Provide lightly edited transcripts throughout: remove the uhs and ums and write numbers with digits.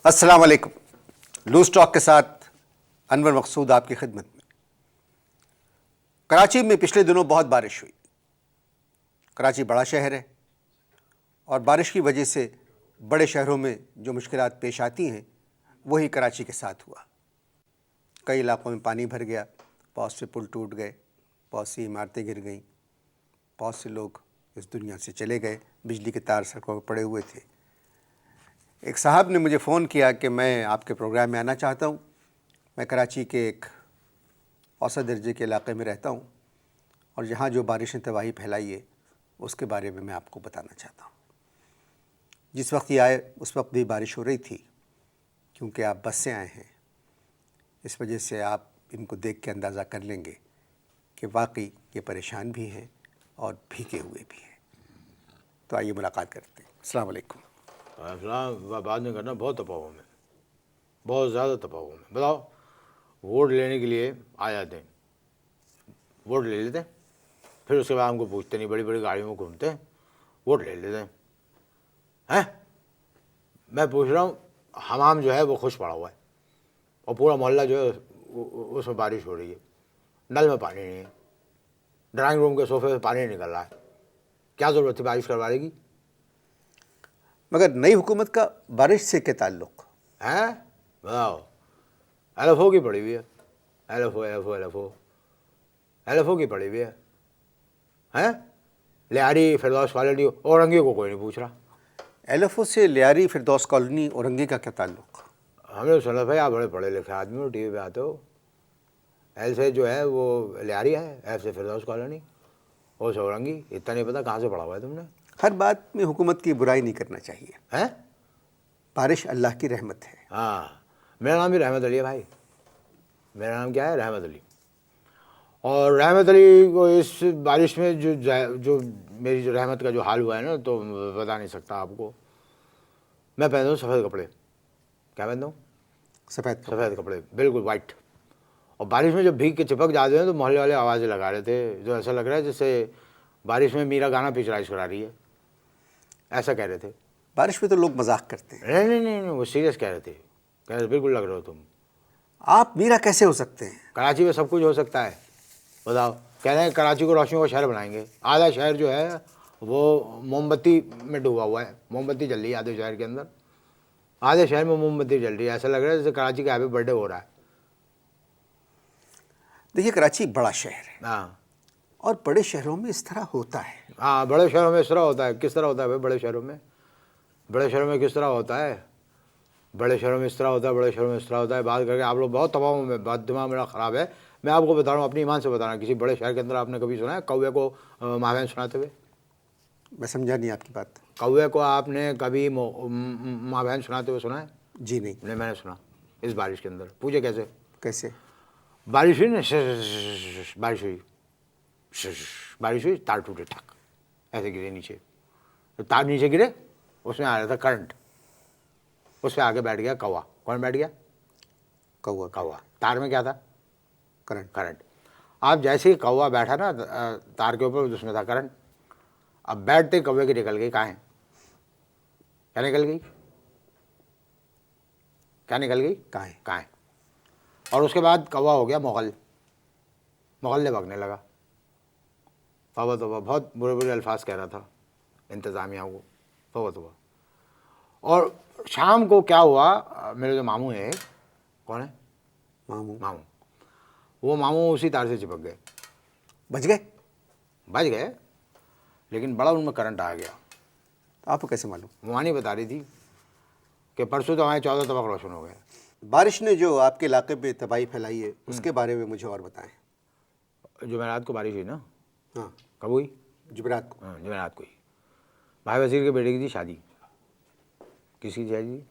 अस्सलाम वालेकुम। Loose talk के साथ अनवर मकसूद आपकी खिदमत में। कराची में पिछले दिनों बहुत बारिश हुई। कराची बड़ा शहर है और बारिश की वजह से बड़े शहरों में जो मुश्किलात पेश आती हैं वही कराची के साथ हुआ। कई इलाकों में पानी भर गया, बहुत से पुल टूट गए, बहुत सी इमारतें गिर गईं, बहुत से लोग इस दुनिया से चले गए, बिजली के तार सड़कों पर पड़े हुए थे। एक साहब ने मुझे फ़ोन किया कि मैं आपके प्रोग्राम में आना चाहता हूँ। मैं कराची के एक औसत दर्जे के इलाके में रहता हूँ और यहाँ जो बारिश ने तबाही फैलाई है उसके बारे में मैं आपको बताना चाहता हूँ। जिस वक्त ये आए उस वक्त भी बारिश हो रही थी, क्योंकि आप बस से आए हैं, इस वजह से आप इनको देख के अंदाज़ा कर लेंगे कि वाकई ये परेशान भी हैं और भीगे हुए भी हैं। तो आइए मुलाकात करते हैं। अस्सलाम वालेकुम। बाद में करना, बहुत तपा हूँ मैं, बहुत ज़्यादा तपा हूँ मैं। बताओ, वोट लेने के लिए आ जाते हैं, वोट ले लेते हैं, फिर उसके बाद हमको पूछते नहीं, बड़ी बड़ी गाड़ियों में घूमते हैं, वोट ले लेते हैं। मैं पूछ रहा हूँ, हमाम जो है वो खुश पड़ा हुआ है और पूरा मोहल्ला जो है उसमें बारिश हो रही है, नल में पानी नहीं है, ड्राइंग रूम के सोफे से पानी निकल रहा है। क्या ज़रूरत थी बारिश करवाने की? मगर नई हुकूमत का बारिश से क्या ताल्लुक़ है? बताओ। LFO की पड़ी हुई है, LFO की पड़ी हुई है, लियारी फिरदौस कॉलोनी औरंगी को कोई नहीं पूछ रहा। LFO से लियारी फिरदौस कॉलोनी औरंगी का क्या ताल्लुक़? हमने सुना भाई आप बड़े पढ़े लिखे आदमी हो, टीवी पे आते हो। L से जो है वो लियारी है, F से फिरदौस कॉलोनी, O से औरंगी। इतना नहीं पता कहाँ से पढ़ा हुआ है तुमने? हर बात में हुकूमत की बुराई नहीं करना चाहिए। हैं? बारिश अल्लाह की रहमत है। हाँ, मेरा नाम भी रहमत अली है भाई। मेरा नाम क्या है? रहमत अली। और रहमत अली को इस बारिश में जो मेरी जो रहमत का जो हाल हुआ है ना, तो बता नहीं सकता आपको। मैं पहनता हूँ सफ़ेद कपड़े। क्या पहनता हूँ? सफ़ेद कपड़े, बिल्कुल वाइट। और बारिश में जब भीग के चिपक जाते हैं तो मोहल्ले वाले आवाज़ें लगा रहे थे, जो ऐसा लग रहा है जैसे बारिश में मीरा गाना पिक्चराइज करा रही है, ऐसा कह रहे थे। बारिश में तो लोग मजाक करते हैं। नहीं, वो सीरियस कह रहे थे। कह रहे बिल्कुल लग रहे हो तुम। आप मीरा कैसे हो सकते हैं? कराची में सब कुछ हो सकता है। बताओ, कह रहे हैं कराची को रोशनियों का शहर बनाएंगे। आधा शहर जो है वो मोमबत्ती में डूबा हुआ है, मोमबत्ती जल रही है आधे शहर के अंदर, आधे शहर में मोमबत्ती जल रही है। ऐसा लग रहा है जैसे कराची का हैप्पी बर्थडे हो रहा है। देखिए, कराची बड़ा शहर है। हाँ, और बड़े शहरों में इस तरह होता है। हाँ, बड़े शहरों में इस तरह होता है। किस तरह होता है भाई? बड़े शहरों में किस तरह होता है? बड़े शहरों में इस तरह होता है, बड़े शहरों में इस तरह होता है। बात करके आप लोग बहुत तबाह में, बात दिमाग मेरा ख़राब है। मैं आपको बता रहा हूँ, अपनी ईमान से बता रहा हूँ, किसी बड़े शहर के अंदर आपने कभी सुना है कौवे को महावैन सुनाते हुए? मैं समझा नहीं आपकी बात। कौवे को आपने कभी महावैन सुनाते हुए सुना है? जी नहीं। नहीं, मैंने सुना। इस बारिश के अंदर पूछे कैसे? कैसे? बारिश हुई ना, बारिश हुई, तार टूटे, ठक, ऐसे गिरे नीचे। तो तार नीचे गिरे, उसमें आ रहा था करंट, उस पर आगे बैठ गया कौवा। कौन बैठ गया? कौवा। तार में क्या था? करंट। अब जैसे ही कौवा बैठा ना तार के ऊपर, उसमें था करंट। अब बैठते कौवे की निकल गई। कहाँ है? क्या निकल गई? कहाँ है? और उसके बाद कौवा हो गया मोगल ने भगने लगा। तौबा तौबा, बहुत बुरे बुरे अल्फाज कह रहा था इंतज़ामिया को, तौबा तौबा। और शाम को क्या हुआ, मेरे जो मामू है, कौन है? मामू। वो मामू उसी तार से चिपक गए। बच गए, लेकिन बड़ा उनमें करंट आ गया। तो आपको कैसे मालूम? मुआनी बता रही थी कि परसों तो हमारे 14 तबक रोशन हो गए। बारिश ने जो आपके इलाके पे तबाही फैलाई है उसके बारे में मुझे और बताएं। जुमेरात को बारिश हुई ना? हाँ। कब हुई? जुमेरात को। हाँ, जुमेरात को ही। भाई वजीर के बेटे की थी शादी। किसकी शादी थी?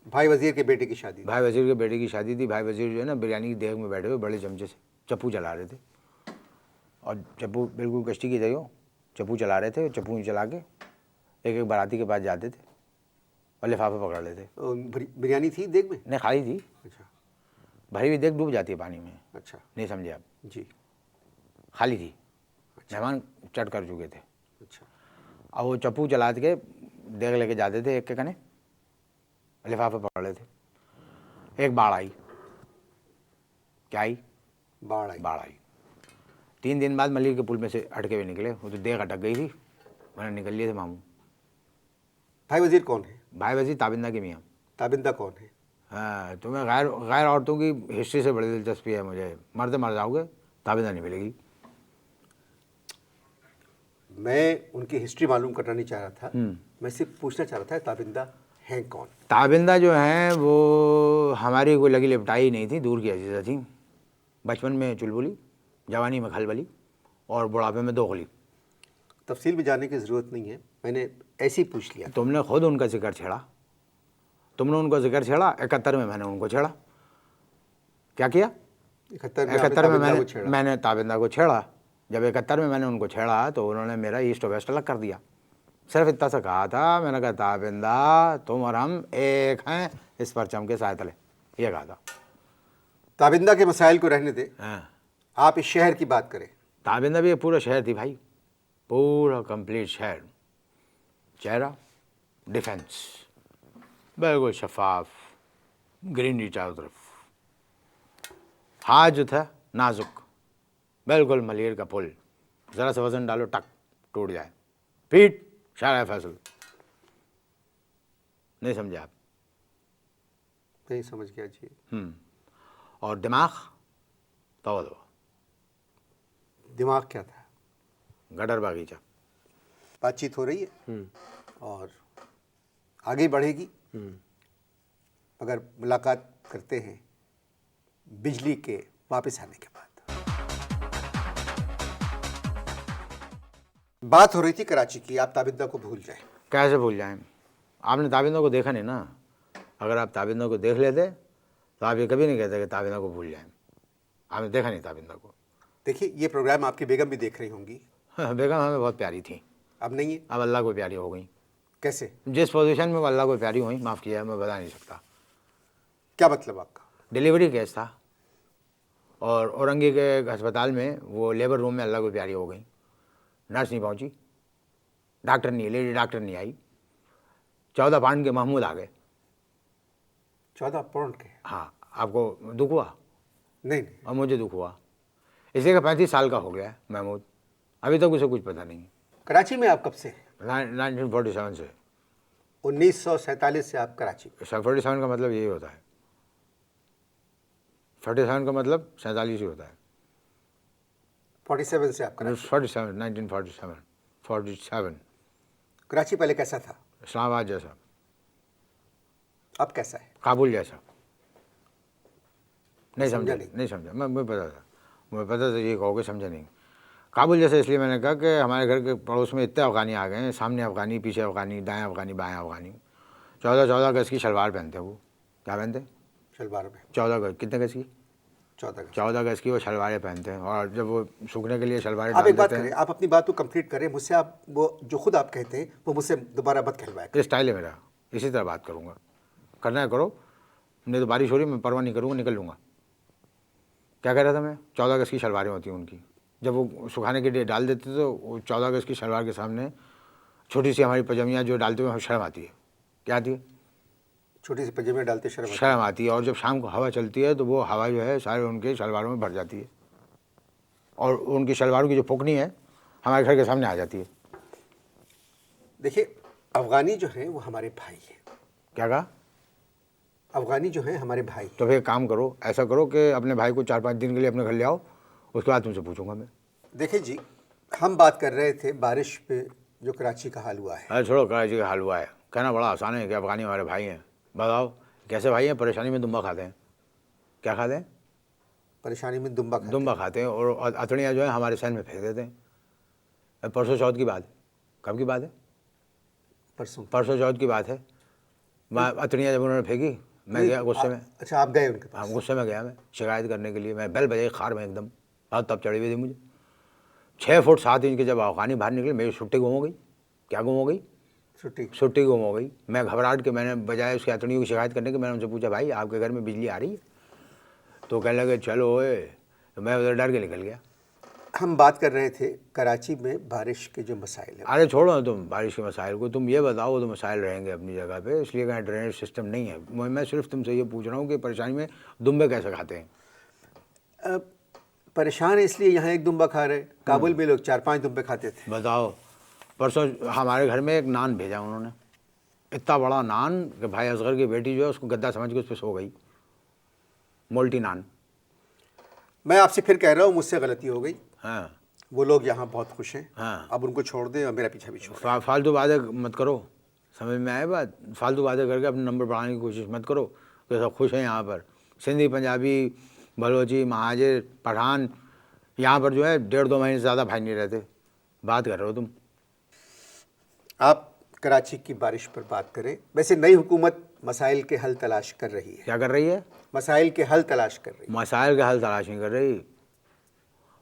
भाई वजीर के बेटे की शादी। भाई वजीर के बेटे की शादी थी। भाई वजीर जो है ना, बिरयानी की देग में बैठे हुए बड़े चमचे से चप्पू चला रहे थे, और चप्पू बिल्कुल कश्ती की जगह चप्पू चला रहे थे। चप्पू चला के एक एक बाराती के पास जाते थे और लिफाफे पकड़ लेते। बिरयानी थी देग में? नहीं, खाली थी। अच्छा। भरी हुई देग डूब जाती है पानी में। अच्छा, नहीं समझे आप? जी। खाली थी। मेहमान चट कर चुके थे। अच्छा। अब वो चप्पू चला के देग लेके जाते थे एक के कने, लिफाफे पड़ रहे थे। एक बाढ़ आई। क्या आई? बाढ़ आई। बाढ़ आई। 3 दिन बाद मलिर के पुल में से अटके हुए निकले। वो तो देख अटक गई थी, मैंने निकल लिए थे मामू। भाई वजीर कौन है? भाई वजीर ताबिंदा की मियाँ। ताबिंदा कौन है? हाँ, तुम्हें गैर औरतों की हिस्ट्री से बड़ी दिलचस्पी है। मुझे मरते मर जाओगे, ताबिंदा नहीं मिलेगी। मैं उनकी हिस्ट्री मालूम करना नहीं चाह रहा था, मैं सिर्फ पूछना चाह रहा था ताबिंदा हैं कौन? ताबिंदा जो हैं वो हमारी कोई लगी लिपटाई नहीं थी, दूर की अजीज़ा थी। बचपन में चुलबुली, जवानी में खलबली और बुढ़ापे में दोगली। तफसील में जाने की ज़रूरत नहीं है, मैंने ऐसे ही पूछ लिया। तुमने खुद उनका जिक्र छेड़ा। तुमने उनको जिक्र छेड़ा। 71 में मैंने उनको छेड़ा। क्या किया? 71 में मैंने ताबिंदा को छेड़ा। जब 71 में मैंने उनको छेड़ा तो उन्होंने मेरा ईस्ट और वेस्ट अलग कर दिया। सिर्फ इतना सा कहा था, मैंने कहा ताबिंदा तुम और हम एक हैं इस परचम के साए तले, ये कहा था। ताबिंदा के मसाइल को रहने दे, हाँ, आप इस शहर की बात करें। ताबिंदा भी एक पूरा शहर थी भाई, पूरा कंप्लीट शहर। चेहरा डिफेंस, बिल्कुल शफाफ, ग्रीनरी चारों तरफ। हाथ जो था नाजुक, बिल्कुल मलिर का पुल, ज़रा सा वजन डालो टक टूट जाए। पीठ शारा फैसल। नहीं समझे आप? नहीं समझ गया जी। और दिमाग तो दिमाग क्या था? गटर बागीचा। बातचीत हो रही है और आगे बढ़ेगी, मगर मुलाकात करते हैं बिजली के वापस आने के बाद। बात हो रही थी कराची की, आप ताबिंदा को भूल जाएं। कैसे भूल जाएं? आपने ताबिंदा को देखा नहीं ना। अगर आप ताबिंदा को देख लेते तो आप ये कभी नहीं कहते कि ताबिंदा को भूल जाएं। आपने देखा नहीं ताबिंदा को। देखिए, ये प्रोग्राम आपकी बेगम भी देख रही होंगी। बेगम हमें बहुत प्यारी थी, अब नहीं है। अब अल्लाह को प्यारी हो गई। कैसे? जिस पोजीशन में वो अल्लाह को प्यारी हुई, माफ़ किया, मैं बता नहीं सकता। क्या मतलब आपका? डिलीवरी केस था और औरंगी के अस्पताल में वो लेबर रूम में अल्लाह को प्यारी हो गई। नर्स नहीं पहुंची, डॉक्टर नहीं, लेडी डॉक्टर नहीं आई। 14 पाउंड के महमूद आ गए। 14 पाउंड के? हाँ, आपको दुख हुआ? नहीं। और मुझे दुख हुआ। इसी का 35 साल का हो गया है महमूद, अभी तक उसे कुछ पता नहीं। कराची में आप कब से? 1947 से। 1947 से आप कराची? 47 का मतलब यही होता है। 47 का मतलब 47 ही होता है। 47 से आप कराची? 47, 1947, 47। कराची पहले कैसा था? इस्लामाबाद जैसा। अब कैसा है? काबुल जैसा। नहीं समझा समझा? नहीं समझा। मुझे पता था ये कहोगे, समझा नहीं। काबुल जैसे इसलिए मैंने कहा कि हमारे घर के पड़ोस में इतने अफ़गानी आ गए हैं, सामने अफ़गानी, पीछे अफ़गानी, दाएं अफ़गानी, बाएं अफ़गानी। 14 गज की शलवार पहनते हैं वो। क्या पहनते? शलवार में 14 गज। कितने गज की? 14 गज की वो शलवारें पहनते हैं। और जब वो सूखने के लिए शलवारें आप डाल एक बात देते करें, हैं। आप अपनी बात को कंप्लीट करें मुझसे। आप वो जो खुद आप कहते हैं वो मुझसे दोबारा मत कहलवाएं। ये स्टाइल है मेरा, इसी तरह बात करूँगा। करना है करो, नहीं तो बारिश हो रही, मैं परवाह नहीं करूँगा, निकल लूँगा। क्या कह रहा था मैं? 14 गज की शलवारें होती हैं उनकी। जब वो सुखाने के लिए डाल देते तो वो 14 गज की शलवार के सामने छोटी सी हमारी पजामियाँ जो डालते हुए शर्म आती है। क्या आती है? छोटी सी पजामे डालते शर्म आती है। और जब शाम को हवा चलती है तो वो हवा जो है सारे उनके शलवारों में भर जाती है और उनकी शलवारों की जो फुकनी है हमारे घर के सामने आ जाती है। देखिए, अफ़गानी जो हैं वो हमारे भाई हैं। क्या कहा? अफ़गानी जो हैं हमारे भाई हैं। तो फिर काम करो, ऐसा करो कि अपने भाई को 4-5 दिन के लिए अपने घर ले आओ, उसके बाद तुमसे पूछूंगा मैं। देखिए जी, हम बात कर रहे थे बारिश पे जो कराची का हाल हुआ है। अरे छोड़ो, कराची का हाल हुआ है, कहना बड़ा आसान है कि अफ़गानी हमारे भाई हैं। बताओ कैसे भाई हैं? परेशानी में दुम्बा खाते हैं। क्या खाते हैं? परेशानी में दुम्बा खाते हैं। और अतड़ियाँ जो है हमारे सहन में फेंक देते हैं। परसों चौथ की बात है। कब की बात है? परसों चौथ की बात है। अतड़ियाँ जब उन्होंने फेंकी, मैं गया गुस्से में। अच्छा, आप गए उनके पास? हाँ, गुस्से में गया मैं शिकायत करने के लिए। मैं बेल बजाई खार में एकदम, बहुत तब चढ़ी हुई थी मुझे। 6 फुट 7 इंच के जब अफ़गानी बाहर निकले, मेरी छुट्टी गुम हो गई। क्या गुम हो गई? छुट्टी गुम हो गई। मैं घबराहट के मैंने बजाय उसकी अतड़ियों की शिकायत करने के, मैंने उनसे पूछा, भाई आपके घर में बिजली आ रही है? तो कहने लगे चलो ओए। तो मैं उधर डर के निकल गया। हम बात कर रहे थे कराची में बारिश के जो मसाइल हैं। अरे छोड़ो ना तुम बारिश के मसाइल को, तुम ये बताओ तो मसाइल रहेंगे अपनी जगह पे, इसलिए कहीं ड्रेनेज सिस्टम नहीं है। मैं सिर्फ तुमसे ये पूछ रहा हूँ कि परेशानी में दुम्बे कैसे खाते हैं। परेशान है इसलिए यहाँ एक दुम्बा खा रहे, काबुल में लोग 4-5 दुम्बे खाते थे। बताओ, परसों हमारे घर में एक नान भेजा उन्होंने, इतना बड़ा नान कि भाई असगर की बेटी जो है उसको गद्दा समझ के उस पर सो गई, मोल्टी नान। मैं आपसे फिर कह रहा हूँ, मुझसे गलती हो गई। हाँ वो लोग यहाँ बहुत खुश हैं। हाँ, अब उनको छोड़ दें और मेरा पीछा भी छोड़। फालतू बातें मत करो, समझ में आए बात। फालतू बातें करके अपने नंबर बढ़ाने की कोशिश मत करो कि सब खुश हैं यहाँ पर। सिंधी, पंजाबी, बलोची, महाजिर, पठान यहाँ पर जो है 1.5-2 महीने से ज़्यादा भाई नहीं रहते। बात कर रहे हो तुम। आप कराची की बारिश पर बात करें। वैसे नई हुकूमत मसाइल के हल तलाश कर रही है। क्या कर रही है? मसाइल के हल तलाश कर रही है। मसाइल का हल तलाश नहीं कर रही।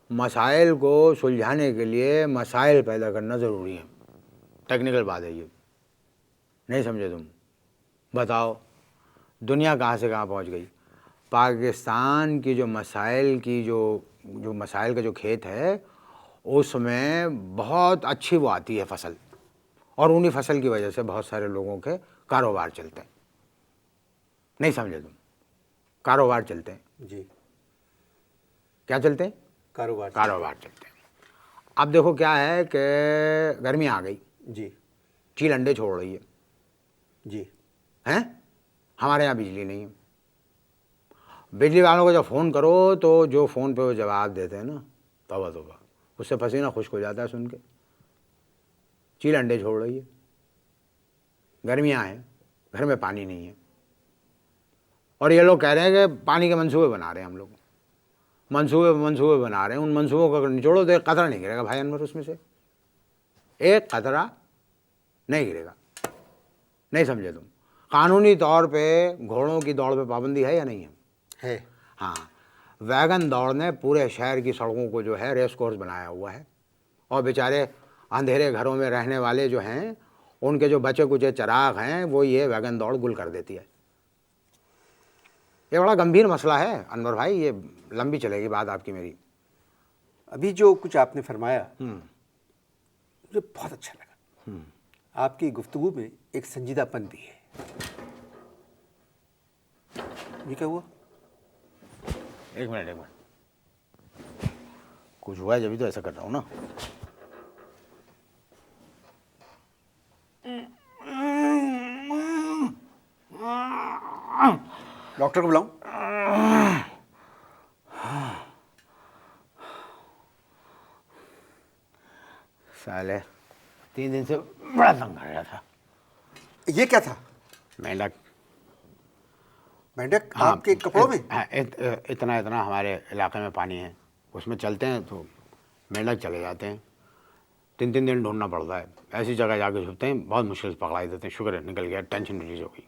मसाइल को सुलझाने के लिए मसाइल पैदा करना ज़रूरी है। टेक्निकल बात है ये, नहीं समझे तुम? बताओ, दुनिया कहाँ से कहाँ पहुँच गई। पाकिस्तान की जो मसाइल की जो मसाइल का जो खेत है उसमें बहुत अच्छी वो आती है फसल, और उन्हीं फसल की वजह से बहुत सारे लोगों के कारोबार चलते हैं। नहीं समझे तुम? कारोबार चलते हैं। जी, क्या चलते हैं? कारोबार चलते हैं। अब देखो क्या है कि गर्मी आ गई, जी चील अंडे छोड़ रही है, जी। हैं? हमारे यहाँ बिजली नहीं है। बिजली वालों को जब फ़ोन करो तो जो फ़ोन पे वो जवाब देते हैं ना, तौबा तौबा, उससे पसीना खुश्क हो जाता है सुन के। चील अंडे छोड़ रही है, गर्मियाँ हैं, घर में पानी नहीं है, और ये लोग कह रहे हैं कि पानी के मंसूबे बना रहे हैं हम लोग। मंसूबे बना रहे हैं, उन मंसूबों को अगर निचोड़ो तो एक कतरा नहीं गिरेगा भाई अनवर, उसमें से एक कतरा नहीं गिरेगा। नहीं समझे तुम? कानूनी तौर पे घोड़ों की दौड़ पे पाबंदी है या नहीं है? है। हाँ, वैगन दौड़ ने पूरे शहर की सड़कों को जो है रेस कोर्स बनाया हुआ है, और बेचारे अंधेरे घरों में रहने वाले जो हैं उनके जो बचे कुचे चिराग हैं वो ये वैगन दौड़ गुल कर देती है। ये बड़ा गंभीर मसला है अनवर भाई, ये लंबी चलेगी बात आपकी मेरी। अभी जो कुछ आपने फरमाया मुझे बहुत अच्छा लगा। आपकी गुफ्तगू में एक संजीदापन भी है। ये क्या हुआ? एक मिनट, कुछ हुआ है जब तो ऐसा कर रहा हूँ ना। डॉक्टर को बुलाऊं? साले 3 दिन से बड़ा तंग कर रहा था। ये क्या था? मेंढक। मेंढक आपके कपड़ों में? इतना हमारे इलाके में पानी है, उसमें चलते हैं तो मेंढक चले जाते हैं। 3 दिन ढूंढना पड़ता है, ऐसी जगह जाके छुपते हैं, बहुत मुश्किल से पकड़ाई देते हैं। शुक्र है निकल गया, टेंशन रिलीज हो गई।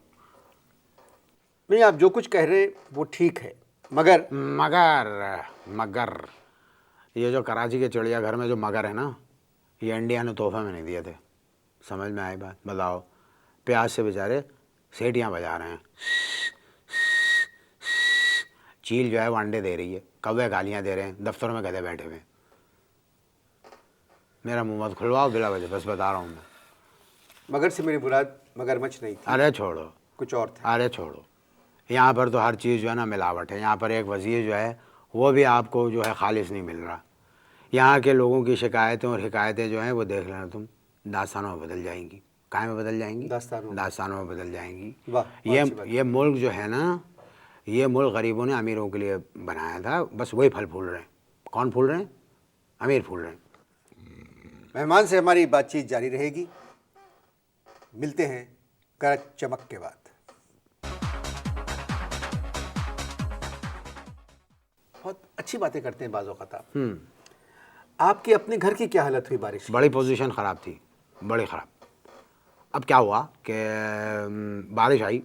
नहीं, आप जो कुछ कह रहे वो ठीक है, मगर ये जो कराची के चिड़ियाघर में जो मगर है ना, ये इंडिया ने तोहफे में नहीं दिए थे। समझ में आई बात? बताओ, प्याज से बेचारे सीटियाँ बजा रहे हैं। चील जो है वो अंडे दे रही है, कौवे गालियाँ दे रहे हैं, दफ्तरों में गधे बैठे हुए हैं। मेरा मुँह मत खुलवाओ बिला वजह, बस बता रहा हूँ मैं। मगर से मेरी मुराद मगरमच्छ नहीं थी। अरे छोड़ो, कुछ और था। अरे छोड़ो, यहाँ पर तो हर चीज़ जो है ना मिलावट है। यहाँ पर एक वज़ीर जो है वो भी आपको जो है खालिश नहीं मिल रहा। यहाँ के लोगों की शिकायतें और हिकायतें जो हैं वो देख लेना तुम, दास्तानों में बदल जाएंगी। काहे में बदल जाएंगी? दास्तानों में बदल जाएंगी। ये मुल्क जो है ना, ये मुल्क गरीबों ने अमीरों के लिए बनाया था, बस वही फल फूल रहे हैं। कौन फूल रहे हैं? अमीर फूल रहे हैं। मेहमान से हमारी बातचीत जारी रहेगी। मिलते हैं करक चमक के बाद। बहुत अच्छी बातें करते हैं बाज़ औक़ात आप। आपके अपने घर की क्या हालत हुई बारिश की? बड़ी पोजीशन ख़राब थी, बड़ी ख़राब। अब क्या हुआ कि बारिश आई,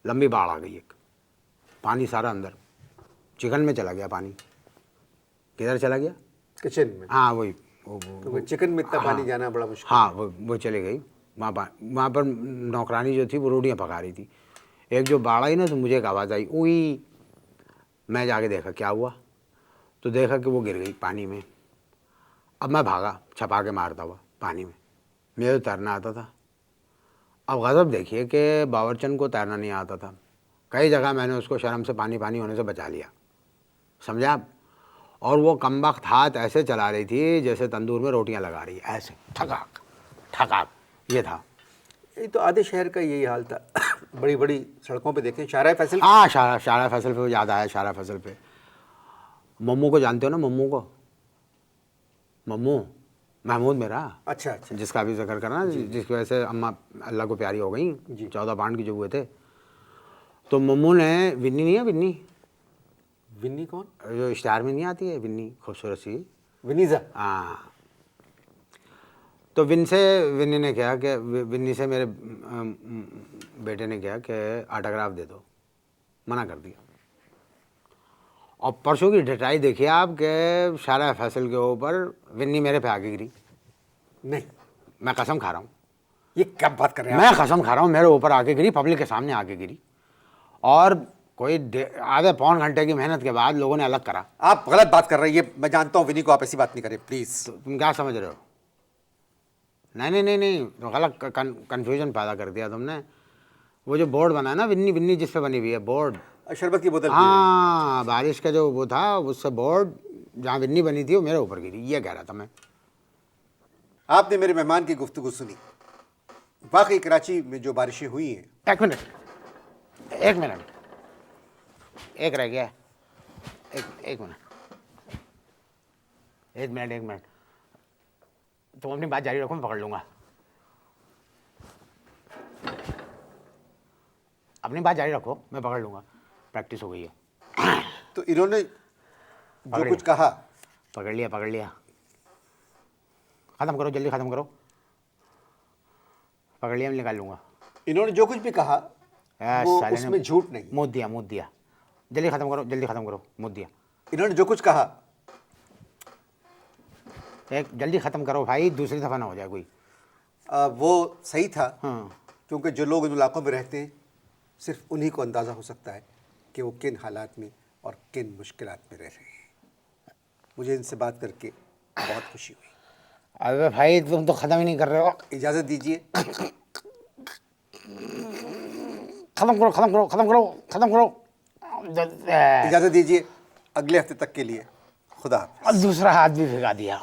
लंबी बाढ़ आ गई, एक पानी सारा अंदर चिकन में चला गया पानी। किधर चला गया? किचन में। हाँ वही, तो चिकन में इतना पानी जाना बड़ा मुश्किल। हाँ वो चली गई। वहाँ पर नौकरानी जो थी वो रोटियाँ पका रही थी। एक जो बाढ़ आई ना तो मुझे एक आवाज़ आई, उई। मैं जाके देखा क्या हुआ, तो देखा कि वो गिर गई पानी में। अब मैं भागा छपा के मारता हुआ पानी में, मुझे तो तैरना आता था। अब गज़ब देखिए कि बावर्चन को तैरना नहीं आता था। कई जगह मैंने उसको शर्म से पानी पानी होने से बचा लिया, समझे आप। और वो कमबख्त हाथ ऐसे चला रही थी जैसे तंदूर में रोटियां लगा रही, ऐसे ठकाक ठकाक, ये था। ये तो आधे शहर का यही हाल था। बड़ी बड़ी सड़कों पे देखें, शाहराह फैसल। हाँ, शाहराह फैसल पे याद आया, शाहराह फैसल पे मम्मू को जानते हो ना, मम्मू को, मम्मू महमूद मेरा, अच्छा अच्छा। जिसका भी जिक्र करना, जिसकी वजह से अम्मा अल्लाह को प्यारी हो गई, जी। 14 पाउंड की जो हुए थे। तो मम्मू ने, विन्नी नहीं है, विन्नी, विन्नी कौन? जो इश्तिहार में नहीं आती है विन्नी, खूबसूरत सी, विनीजा। हाँ। तो विन्नी ने कहा कि, विन्नी से मेरे बेटे ने कहा कि ऑटोग्राफ दे दो, मना कर दिया। और परसों की ढटाई देखिए आप कि शाहराह फैसल के ऊपर विन्नी मेरे पे आके गिरी। नहीं, मैं कसम खा रहा हूँ, ये क्या बात कर रहे हैं मैं कसम खा रहा हूँ, मेरे ऊपर आके गिरी, पब्लिक के सामने आके गिरी। और कोई आधे पौन घंटे की मेहनत के बाद लोगों ने अलग करा। आप गलत बात कर रहे हैं, ये मैं जानता हूँ। विनी को आप ऐसी बात नहीं करें प्लीज। तो तुम क्या समझ रहे हो? नहीं, तो गलत कन्फ्यूजन पैदा कर दिया तुमने। वो जो बोर्ड बना है ना, विन्नी जिस पे बनी हुई है बोर्ड, शरबत की बोतल। हाँ, बारिश का जो वो था, उससे बोर्ड जहाँ विन्नी बनी थी वो मेरे ऊपर गिरी, ये कह रहा था मैं। आपने मेरे मेहमान की गुफ्तगू सुनी। वाकई कराची में जो बारिशें हुई हैं। एक मिनट, एक रह गया, एक मिनट, तुम अपनी बात जारी रखो, मैं पकड़ लूँगा। अपनी बात जारी रखो, मैं पकड़ लूँगा, प्रैक्टिस हो गई है। तो इन्होंने जो कुछ कहा, पकड़ लिया, ख़त्म करो, जल्दी ख़त्म करो, पकड़ लिया, मैं निकाल लूँगा। इन्होंने जो कुछ भी कहा वो उसमें झूठ नहीं। मुँह दिया, जल्दी ख़त्म करो, मुँह दिया। इन्होंने जो कुछ कहा, एक जल्दी ख़त्म करो भाई, दूसरी दफ़ा ना हो जाए कोई। वो सही था। हाँ, क्योंकि जो लोग इन इलाकों में रहते हैं, सिर्फ उन्हीं को अंदाज़ा हो सकता है कि वो किन हालात में और किन मुश्किलात में रह रहे हैं। मुझे इनसे बात करके बहुत खुशी हुई। अबे भाई, तुम तो ख़त्म ही नहीं कर रहे हो। इजाज़त दीजिए। ख़त्म करो। इजाज़त दीजिए अगले हफ्ते तक के लिए। खुदा हाफ़िज़। और दूसरा हाथ भी भिगा दिया।